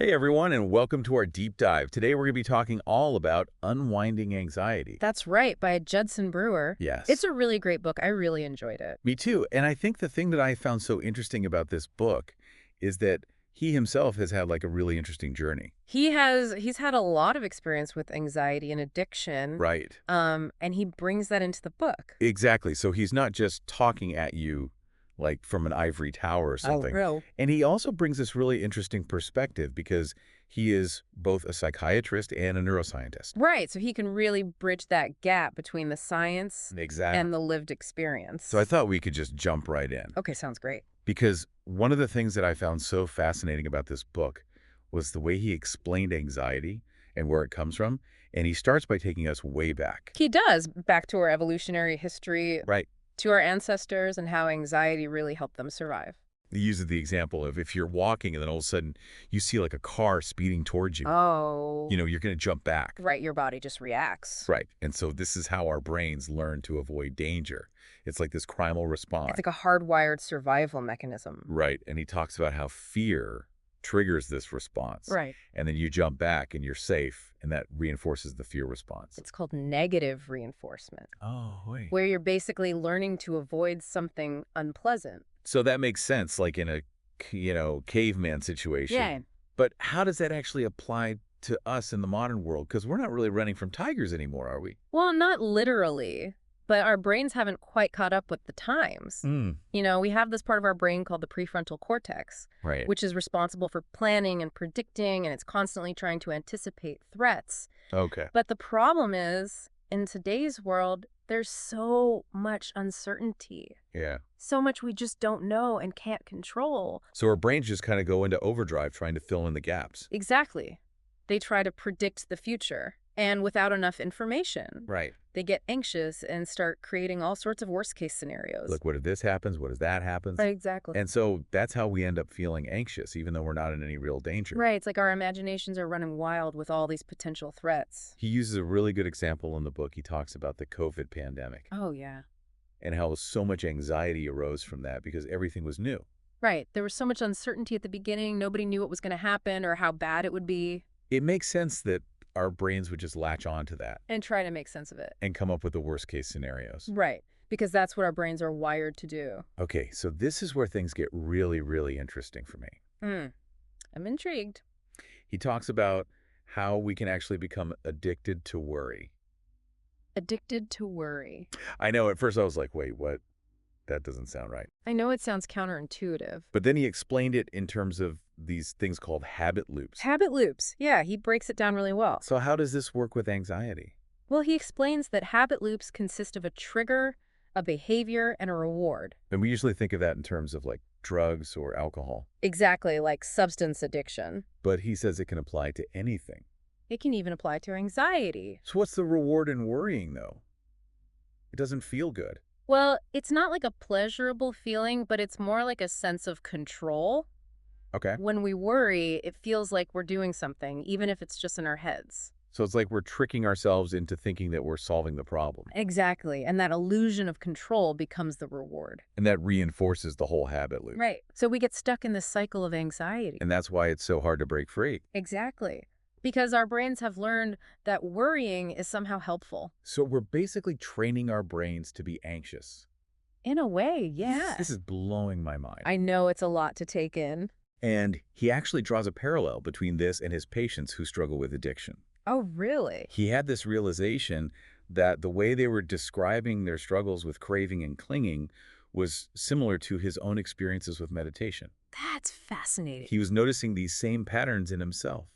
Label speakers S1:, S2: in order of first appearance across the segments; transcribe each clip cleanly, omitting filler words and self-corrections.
S1: Hey everyone, and welcome to our deep dive. Today we're going to be talking all about unwinding anxiety.
S2: That's right, by Judson Brewer. It's
S1: Yes,
S2: a really great book. I really enjoyed it.
S1: me too. And I think the thing that I found so interesting about this book is that he himself has had like a really interesting journey.
S2: He's had a lot of experience with anxiety and addiction,
S1: Right.
S2: and he brings that into the book.
S1: Exactly. So he's not just talking at you like from an ivory tower or
S2: Oh,
S1: something.
S2: no.
S1: And he also brings this really interesting perspective because he is both a psychiatrist and a neuroscientist.
S2: Right, so he can really bridge that gap between the science
S1: Exactly.
S2: and the lived
S1: So I
S2: experience.
S1: thought we could just jump right in.
S2: Okay, sounds great.
S1: Because one of the things that I found so fascinating about this book was the way he explained anxiety and where it comes from. And he starts by taking us way back.
S2: He does, back to our evolutionary history,
S1: Right.
S2: to our ancestors, and how anxiety really helped them survive.
S1: He uses the example of if you're walking and then all of a sudden you see like a car speeding towards you,
S2: Oh,
S1: you're going to jump back.
S2: right, your body just reacts.
S1: Right. And so this is how our brains learn to avoid danger. It's like this primal response.
S2: It's like a hardwired survival mechanism.
S1: Right. And he talks about how fear triggers this response.
S2: Right.
S1: And then you jump back and you're safe, and that reinforces the fear response.
S2: It's called negative reinforcement,
S1: Oh, wait.
S2: where you're basically learning to avoid something unpleasant.
S1: So that makes sense, like in a, caveman situation.
S2: Yeah.
S1: But how does that actually apply to us in the modern world? Because we're not really running from tigers anymore, are we?
S2: Well, not literally, but our brains haven't quite caught up with the times.
S1: Mm.
S2: We have this part of our brain called the prefrontal cortex,
S1: Right.
S2: which is responsible for planning and predicting, and it's constantly trying to anticipate threats.
S1: Okay.
S2: But the problem is, in today's world, there's so much uncertainty,
S1: Yeah.
S2: so much we just don't know and can't control.
S1: So our brains just kind of go into overdrive trying to fill in the gaps.
S2: Exactly. They try to predict the future, and without enough information,
S1: Right.
S2: they get anxious and start creating all sorts of worst-case scenarios.
S1: Look, what if this happens? What if that happens?
S2: Right, exactly.
S1: And so that's how we end up feeling anxious, even though we're not in any real danger.
S2: Right, it's like our imaginations are running wild with all these potential threats.
S1: He uses a really good example in the book. He talks about the COVID pandemic
S2: Oh, yeah.
S1: and how so much anxiety arose from that because everything was new.
S2: Right, there was so much uncertainty at the beginning. Nobody knew what was going to happen or how bad it would be,
S1: It makes sense that our brains would just latch on to that
S2: and try to make sense of it.
S1: and come up with the worst case scenarios.
S2: Right, because that's what our brains are wired to do.
S1: Okay, so this is where things get really, really interesting for me.
S2: I'm intrigued.
S1: He talks about how we can actually become addicted to worry.
S2: Addicted to worry.
S1: I know at first I was like, wait, what? That doesn't sound right.
S2: I know it sounds counterintuitive.
S1: But then he explained it in terms of these things called habit loops.
S2: Habit loops. Yeah, he breaks it down really well.
S1: So how does this work with anxiety?
S2: Well, he explains that habit loops consist of a trigger, a behavior, and a reward.
S1: And we usually think of that in terms of like drugs or alcohol.
S2: Exactly, like substance addiction.
S1: But he says it can apply to anything.
S2: It can even apply to anxiety.
S1: So what's the reward in worrying, though? It doesn't feel good.
S2: Well, it's not like a pleasurable feeling, but it's more like a sense of control.
S1: Okay.
S2: When we worry, it feels like we're doing something, even if it's just in our heads.
S1: So it's like we're tricking ourselves into thinking that we're solving the problem.
S2: Exactly, and that illusion of control becomes the reward.
S1: And that reinforces the whole habit loop.
S2: Right. So we get stuck in this cycle of anxiety.
S1: And that's why it's so hard to break free.
S2: Exactly. Because our brains have learned that worrying is somehow helpful.
S1: So we're basically training our brains to be anxious.
S2: In a way, yeah.
S1: This is blowing my mind.
S2: I know it's a lot to take in.
S1: And he actually draws a parallel between this and his patients who struggle with addiction.
S2: Oh, really?
S1: He had this realization that the way they were describing their struggles with craving and clinging was similar to his own experiences with meditation.
S2: That's fascinating.
S1: He was noticing these same patterns in himself.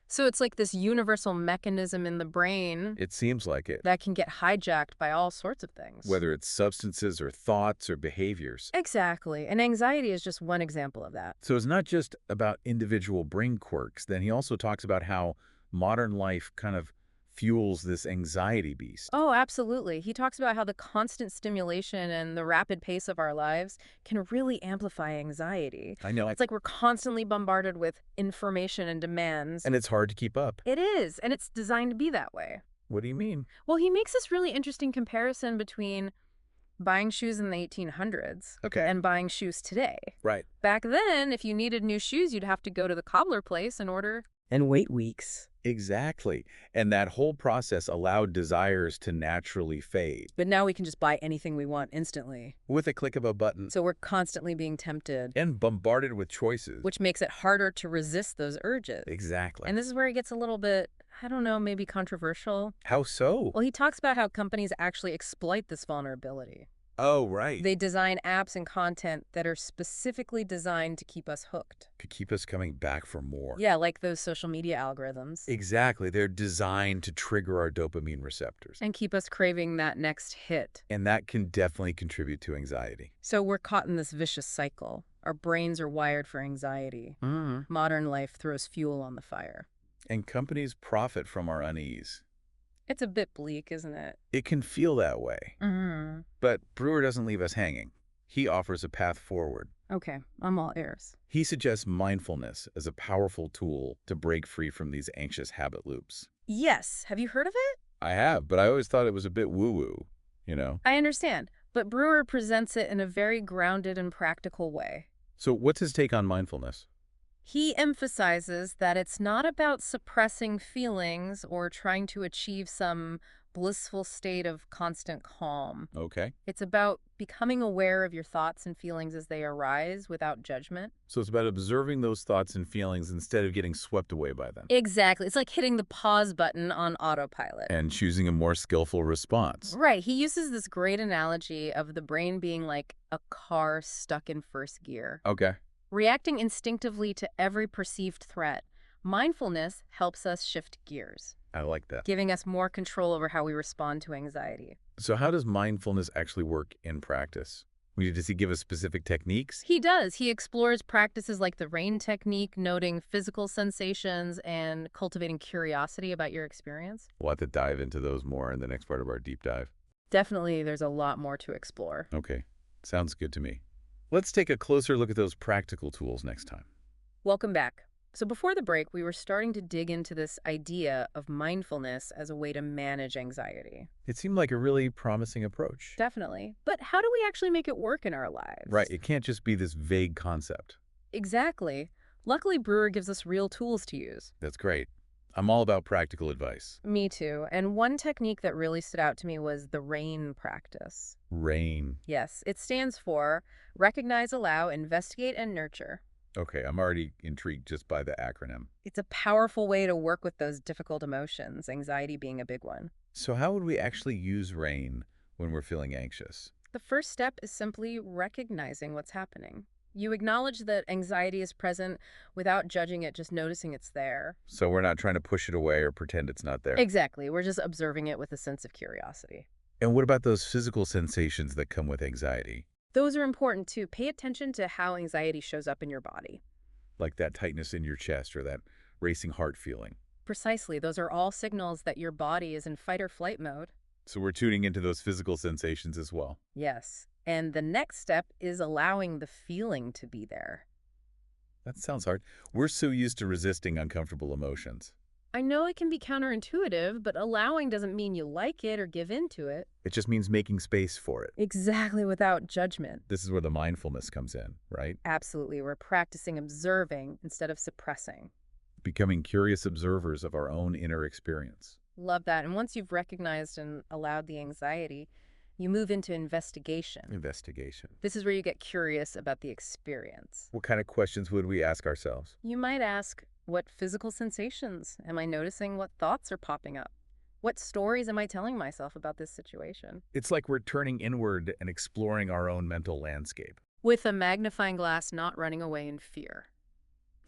S2: So it's like this universal mechanism in the brain
S1: It seems like it,
S2: that can get hijacked by all sorts of things.
S1: whether it's substances or thoughts or behaviors.
S2: Exactly. And anxiety is just one example of that.
S1: So it's not just about individual brain quirks. Then he also talks about how modern life kind of fuels this anxiety beast.
S2: Oh, absolutely. He talks about how the constant stimulation and the rapid pace of our lives can really amplify anxiety.
S1: I know.
S2: It's like we're constantly bombarded with information and demands.
S1: And it's hard to keep up.
S2: It is, and it's designed to be that way.
S1: What do you mean?
S2: Well, he makes this really interesting comparison between buying shoes in the 1800s
S1: Okay.
S2: and buying shoes today.
S1: Right.
S2: Back then, if you needed new shoes, you'd have to go to the cobbler place and order. And wait weeks.
S1: Exactly. And that whole process allowed desires to naturally fade
S2: But now we can just buy anything we want instantly.
S1: with a click of a button
S2: So we're constantly being tempted,
S1: and bombarded with choices.
S2: which makes it harder to resist those urges.
S1: Exactly.
S2: And this is where it gets a little bit, I don't know, maybe controversial.
S1: How so?
S2: Well, he talks about how companies actually exploit this vulnerability.
S1: Oh, right.
S2: They design apps and content that are specifically designed to keep us hooked.
S1: Could keep us coming back for more.
S2: Yeah, like those social media algorithms.
S1: Exactly. They're designed to trigger our dopamine receptors.
S2: And keep us craving that next hit.
S1: And that can definitely contribute to anxiety.
S2: So we're caught in this vicious cycle. Our brains are wired for anxiety. Modern life throws fuel on the fire.
S1: And companies profit from our unease.
S2: It's a bit bleak, isn't it?
S1: It can feel that way. But Brewer doesn't leave us hanging. He offers a path forward.
S2: Okay, I'm all ears.
S1: He suggests mindfulness as a powerful tool to break free from these anxious habit loops.
S2: Yes, have you heard of it?
S1: I have, but I always thought it was a bit woo-woo, you know?
S2: I understand, but Brewer presents it in a very grounded and practical way.
S1: So what's his take on mindfulness?
S2: He emphasizes that it's not about suppressing feelings or trying to achieve some blissful state of constant calm.
S1: Okay.
S2: It's about becoming aware of your thoughts and feelings as they arise without judgment.
S1: So it's about observing those thoughts and feelings instead of getting swept away by them.
S2: Exactly. It's like hitting the pause button on autopilot.
S1: And choosing a more skillful response.
S2: Right. He uses this great analogy of the brain being like a car stuck in first gear.
S1: Okay.
S2: Reacting instinctively to every perceived threat, mindfulness helps us shift gears,
S1: I like that.
S2: giving us more control over how we respond to anxiety.
S1: So how does mindfulness actually work in practice? Does he give us specific techniques?
S2: He does. He explores practices like the RAIN technique, noting physical sensations and cultivating curiosity about your experience.
S1: We'll have to dive into those more in the next part of our deep dive.
S2: Definitely, there's a lot more to explore.
S1: Okay. Sounds good to me. Let's take a closer look at those practical tools next time.
S2: Welcome back. So before the break, we were starting to dig into this idea of mindfulness as a way to manage anxiety.
S1: It seemed like a really promising approach.
S2: Definitely. But how do we actually make it work in our lives?
S1: Right. It can't just be this vague concept.
S2: Exactly. Luckily, Brewer gives us real tools to use.
S1: That's great. I'm all about practical advice.
S2: Me too. And one technique that really stood out to me was the RAIN practice.
S1: RAIN.
S2: Yes, it stands for Recognize, Allow, Investigate, and Nurture.
S1: Okay, I'm already intrigued just by the acronym.
S2: It's a powerful way to work with those difficult emotions, anxiety being a big one.
S1: So how would we actually use RAIN when we're feeling anxious?
S2: The first step is simply recognizing what's happening. You acknowledge that anxiety is present without judging it, just noticing it's there.
S1: So we're not trying to push it away or pretend it's not there.
S2: Exactly. We're just observing it with a sense of curiosity.
S1: And what about those physical sensations that come with anxiety?
S2: Those are important too. Pay attention to how anxiety shows up in your body.
S1: Like that tightness in your chest or that racing heart feeling.
S2: Precisely. Those are all signals that your body is in fight or flight mode.
S1: So we're tuning into those physical sensations as well.
S2: Yes. And the next step is allowing the feeling to be there.
S1: That sounds hard. We're so used to resisting uncomfortable emotions.
S2: I know it can be counterintuitive, but allowing doesn't mean you like it or give in to it.
S1: It just means making space for it.
S2: Exactly, without judgment.
S1: This is where the mindfulness comes in, right?
S2: Absolutely. We're practicing observing instead of suppressing.
S1: Becoming curious observers of our own inner experience.
S2: Love that. And once you've recognized and allowed the anxiety, you move into investigation.
S1: Investigation.
S2: This is where you get curious about the experience.
S1: What kind of questions would we ask ourselves?
S2: You might ask, what physical sensations am I noticing? What thoughts are popping up? What stories am I telling myself about this situation?
S1: It's like we're turning inward and exploring our own mental landscape.
S2: With a magnifying glass, not running away in fear.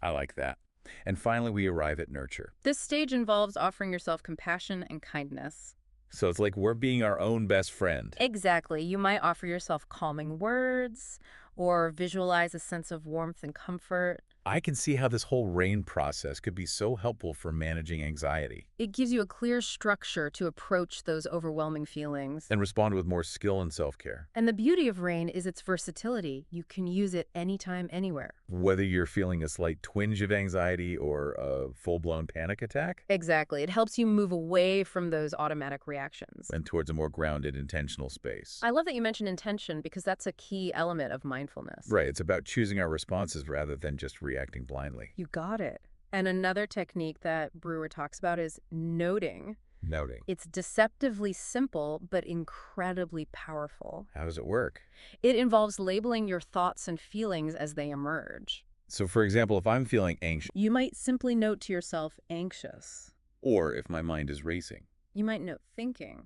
S1: I like that. And finally, we arrive at nurture.
S2: This stage involves offering yourself compassion and kindness.
S1: So it's like we're being our own best friend.
S2: Exactly. You might offer yourself calming words or visualize a sense of warmth and comfort.
S1: I can see how this whole RAIN process could be so helpful for managing anxiety
S2: It gives you a clear structure to approach those overwhelming feelings.
S1: and respond with more skill and self-care.
S2: And the beauty of RAIN is its versatility. You can use it anytime, anywhere.
S1: Whether you're feeling a slight twinge of anxiety or a full-blown panic attack,
S2: Exactly. It helps you move away from those automatic reactions.
S1: and towards a more grounded, intentional space.
S2: I love that you mentioned intention because that's a key element of mindfulness.
S1: Right, it's about choosing our responses rather than just reacting blindly.
S2: You got it. And another technique that Brewer talks about is noting.
S1: Noting.
S2: It's deceptively simple, but incredibly powerful.
S1: How does it work?
S2: It involves labeling your thoughts and feelings as they emerge.
S1: So, for example, if I'm feeling anxious,
S2: You might simply note to yourself, anxious.
S1: or if my mind is racing.
S2: You might note thinking.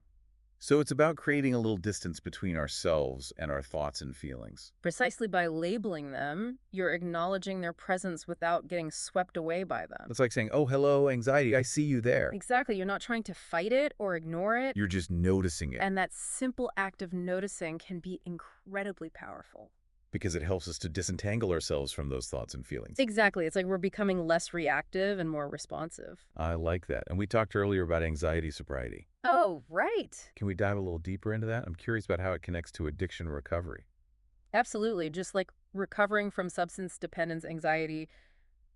S1: So it's about creating a little distance between ourselves and our thoughts and feelings.
S2: Precisely by labeling them, you're acknowledging their presence without getting swept away by them.
S1: It's like saying, oh, hello, anxiety, I see you there.
S2: Exactly. You're not trying to fight it or ignore it.
S1: You're just noticing it
S2: And that simple act of noticing can be incredibly powerful.
S1: because it helps us to disentangle ourselves from those thoughts and feelings.
S2: Exactly. It's like we're becoming less reactive and more responsive.
S1: I like that. And we talked earlier about anxiety sobriety.
S2: Oh, right.
S1: Can we dive a little deeper into that? I'm curious about how it connects to addiction recovery.
S2: Absolutely. Just like recovering from substance dependence anxiety,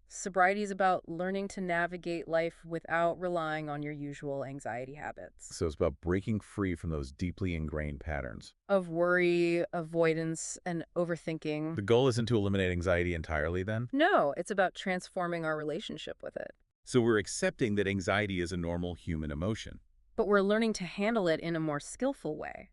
S2: sobriety is about learning to navigate life without relying on your usual anxiety habits
S1: So it's about breaking free from those deeply ingrained patterns.
S2: of worry, avoidance, and overthinking.
S1: The goal isn't to eliminate anxiety entirely then?
S2: No, it's about transforming our relationship with it.
S1: So we're accepting that anxiety is a normal human emotion.
S2: But we're learning to handle it in a more skillful way.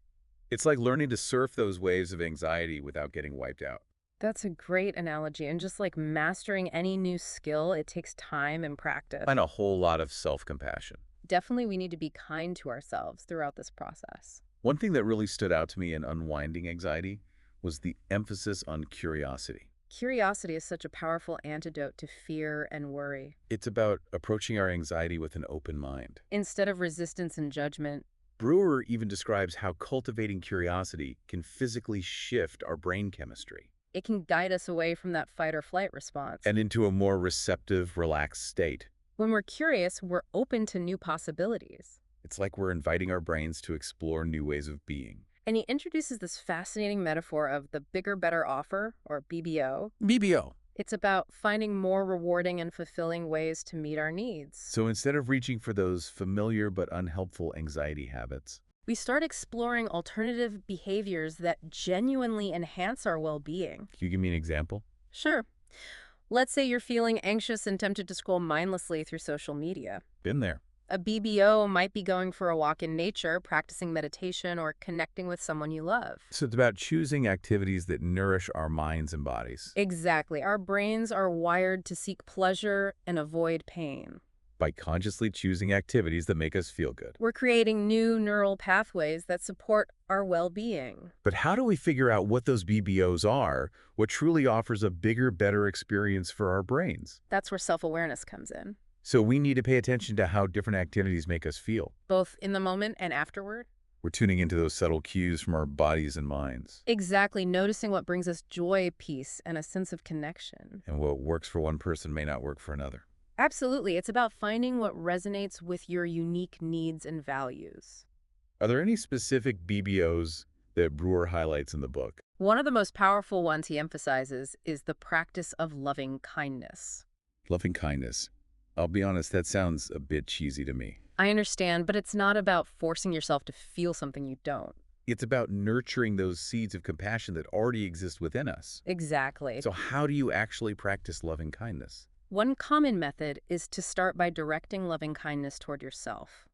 S1: It's like learning to surf those waves of anxiety without getting wiped out.
S2: That's a great analogy. And just like mastering any new skill, it takes time and practice.
S1: And a whole lot of self-compassion.
S2: Definitely, we need to be kind to ourselves throughout this process.
S1: One thing that really stood out to me in unwinding anxiety was the emphasis on curiosity.
S2: Curiosity is such a powerful antidote to fear and worry.
S1: It's about approaching our anxiety with an open mind.
S2: Instead of resistance and judgment,
S1: Brewer even describes how cultivating curiosity can physically shift our brain chemistry
S2: it can guide us away from that fight or flight response.
S1: and into a more receptive, relaxed state.
S2: When we're curious, we're open to new possibilities.
S1: It's like we're inviting our brains to explore new ways of being.
S2: And he introduces this fascinating metaphor of the bigger, better offer, or BBO.
S1: BBO.
S2: It's about finding more rewarding and fulfilling ways to meet our needs.
S1: So instead of reaching for those familiar but unhelpful anxiety habits,
S2: We start exploring alternative behaviors that genuinely enhance our well-being.
S1: can you give me an example?
S2: Sure. Let's say you're feeling anxious and tempted to scroll mindlessly through social media.
S1: Been there.
S2: A BBO might be going for a walk in nature, practicing meditation, or connecting with someone you love.
S1: So it's about choosing activities that nourish our minds and bodies.
S2: Exactly. Our brains are wired to seek pleasure and avoid pain.
S1: By consciously choosing activities that make us feel good.
S2: We're creating new neural pathways that support our well-being.
S1: But how do we figure out what those BBOs are, what truly offers a bigger, better experience for our brains?
S2: That's where self-awareness comes in,
S1: So we need to pay attention to how different activities make us feel.
S2: both in the moment and afterward.
S1: We're tuning into those subtle cues from our bodies and minds.
S2: Exactly, noticing what brings us joy, peace, and a sense of connection.
S1: And what works for one person may not work for another.
S2: Absolutely, it's about finding what resonates with your unique needs and values.
S1: Are there any specific BBOs that Brewer highlights in the book?
S2: One of the most powerful ones he emphasizes is the practice of loving kindness.
S1: Loving kindness. I'll be honest, that sounds a bit cheesy to me.
S2: I understand, but it's not about forcing yourself to feel something you don't.
S1: It's about nurturing those seeds of compassion that already exist within us.
S2: Exactly.
S1: So how do you actually practice loving kindness?
S2: One common method is to start by directing loving kindness toward yourself.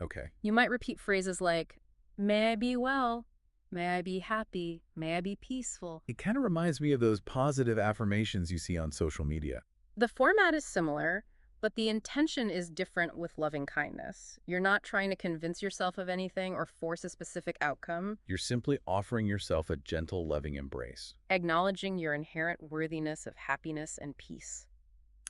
S1: Okay.
S2: You might repeat phrases like, may I be well, may I be happy, may I be peaceful.
S1: It kind of reminds me of those positive affirmations you see on social media.
S2: The format is similar, but the intention is different with loving kindness. You're not trying to convince yourself of anything or force a specific outcome.
S1: You're simply offering yourself a gentle, loving embrace.
S2: Acknowledging your inherent worthiness of happiness and peace.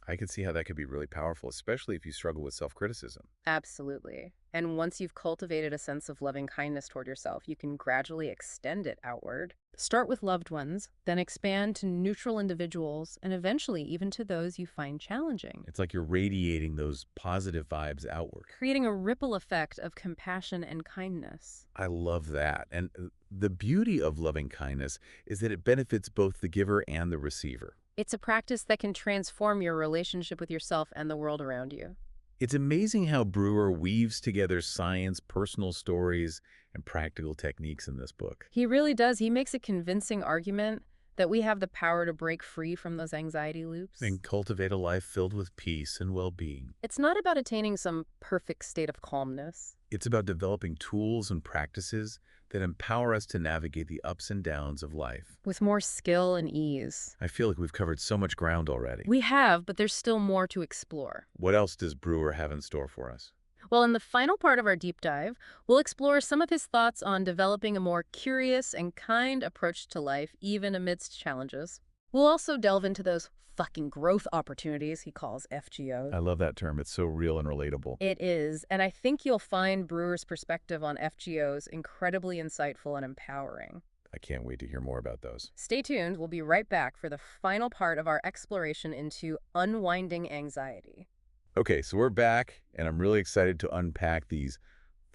S1: I can see how that could be really powerful, especially if you struggle with self-criticism.
S2: Absolutely. And once you've cultivated a sense of loving kindness toward yourself, you can gradually extend it outward. Start with loved ones, then expand to neutral individuals, and eventually even to those you find challenging,
S1: It's like you're radiating those positive vibes outward.
S2: creating a ripple effect of compassion and kindness.
S1: I love that. And the beauty of loving kindness is that it benefits both the giver and the receiver.
S2: It's a practice that can transform your relationship with yourself and the world around you.
S1: It's amazing how Brewer weaves together science, personal stories, and practical techniques in this book.
S2: He really does. He makes a convincing argument that we have the power to break free from those anxiety loops.
S1: And cultivate a life filled with peace and well-being.
S2: It's not about attaining some perfect state of calmness.
S1: It's about developing tools and practices that empower us to navigate the ups and downs of life.
S2: With more skill and ease.
S1: I feel like we've covered so much ground already.
S2: We have, but there's still more to explore.
S1: What else does Brewer have in store for us?
S2: Well, in the final part of our deep dive, we'll explore some of his thoughts on developing a more curious and kind approach to life, even amidst challenges. We'll also delve into those fucking growth opportunities he calls FGOs.
S1: I love that term. It's so real and relatable.
S2: It is, and I think you'll find Brewer's perspective on FGOs incredibly insightful and empowering.
S1: I can't wait to hear more about those.
S2: Stay tuned. We'll be right back for the final part of our exploration into unwinding anxiety.
S1: Okay, so we're back, and I'm really excited to unpack these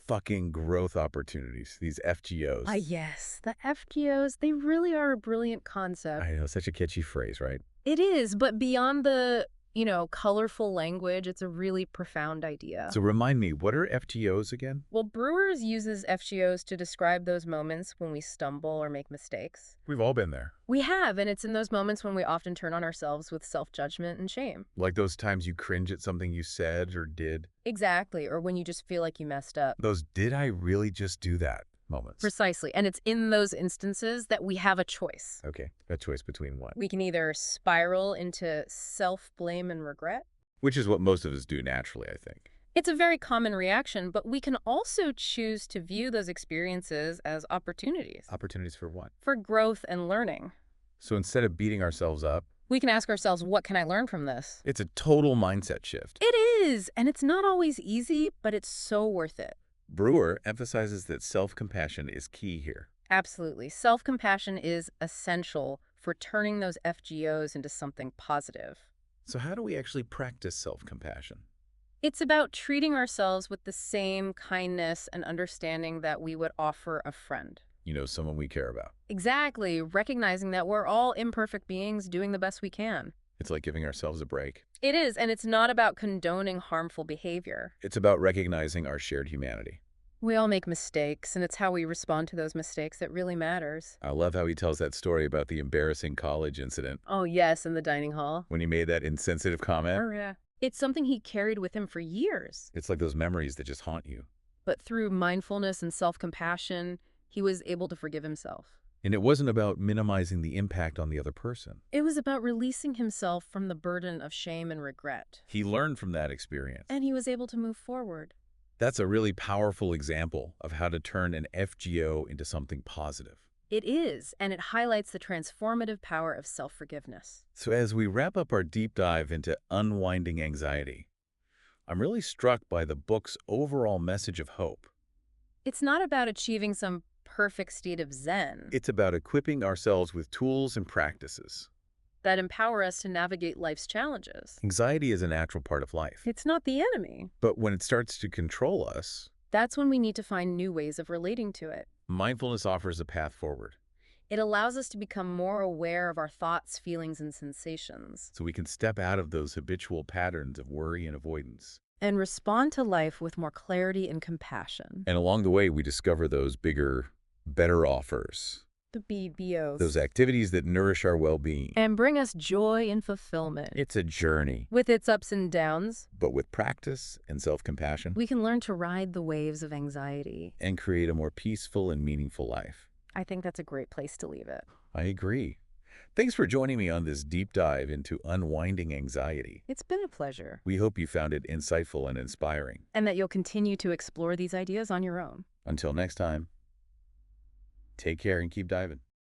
S1: fucking growth opportunities, these FGOs.
S2: Yes, the FGOs, they really are a brilliant concept.
S1: I know, such a catchy phrase, right?
S2: It is, but beyond the, colorful language, it's a really profound idea.
S1: So remind me, what are FGOs again?
S2: Well, Brewers uses FGOs to describe those moments when we stumble or make mistakes.
S1: We've all been there.
S2: We have, and it's in those moments when we often turn on ourselves with self-judgment and shame.
S1: Like those times you cringe at something you said or did.
S2: Exactly, or when you just feel like you messed up.
S1: Those "did I really just do that" moments.
S2: Precisely, and it's in those instances that we have a choice.
S1: Okay, a choice between what?
S2: We can either spiral into self-blame and regret.
S1: Which is what most of us do naturally, I think.
S2: It's a very common reaction, but we can also choose to view those experiences as opportunities.
S1: Opportunities for what?
S2: For growth and learning.
S1: So instead of beating ourselves up,
S2: We can ask ourselves, what can I learn from this?
S1: it's a total mindset shift.
S2: It is, and it's not always easy, but it's so worth it.
S1: Brewer emphasizes that self-compassion is key here.
S2: Absolutely. Self-compassion is essential for turning those FGOs into something positive.
S1: So how do we actually practice self-compassion?
S2: It's about treating ourselves with the same kindness and understanding that we would offer a friend.
S1: You know, someone we care about.
S2: Exactly, recognizing that we're all imperfect beings doing the best we can.
S1: It's like giving ourselves a break.
S2: It is, and it's not about condoning harmful behavior.
S1: It's about recognizing our shared humanity.
S2: We all make mistakes, and it's how we respond to those mistakes that really matters.
S1: I love how he tells that story about the embarrassing college incident
S2: Oh, yes, in the dining hall.
S1: when he made that insensitive comment.
S2: Oh, yeah. It's something he carried with him for years.
S1: It's like those memories that just haunt you.
S2: But through mindfulness and self-compassion, he was able to forgive himself.
S1: And it wasn't about minimizing the impact on the other person.
S2: It was about releasing himself from the burden of shame and regret.
S1: He learned from that experience.
S2: And he was able to move forward.
S1: That's a really powerful example of how to turn an FGO into something positive.
S2: It is, and it highlights the transformative power of self-forgiveness.
S1: So as we wrap up our deep dive into unwinding anxiety, I'm really struck by the book's overall message of hope.
S2: It's not about achieving some perfect state of zen
S1: It's about equipping ourselves with tools and practices.
S2: that empower us to navigate life's challenges.
S1: Anxiety is a natural part of life.
S2: It's not the enemy.
S1: But when it starts to control us,
S2: That's when we need to find new ways of relating to it.
S1: mindfulness offers a path forward
S2: It allows us to become more aware of our thoughts, feelings, and sensations,
S1: so we can step out of those habitual patterns of worry and avoidance.
S2: and respond to life with more clarity and compassion.
S1: And along the way, we discover those bigger, better offers,
S2: The BBOs.
S1: those activities that nourish our well-being.
S2: And bring us joy and fulfillment.
S1: It's a journey,
S2: With its ups and downs,
S1: but with practice and self-compassion,
S2: we can learn to ride the waves of anxiety.
S1: and create a more peaceful and meaningful life.
S2: I think that's a great place to leave it.
S1: I agree. Thanks for joining me on this deep dive into unwinding anxiety.
S2: It's been a pleasure.
S1: We hope you found it insightful and inspiring.
S2: And that you'll continue to explore these ideas on your own.
S1: Until next time, take care and keep diving.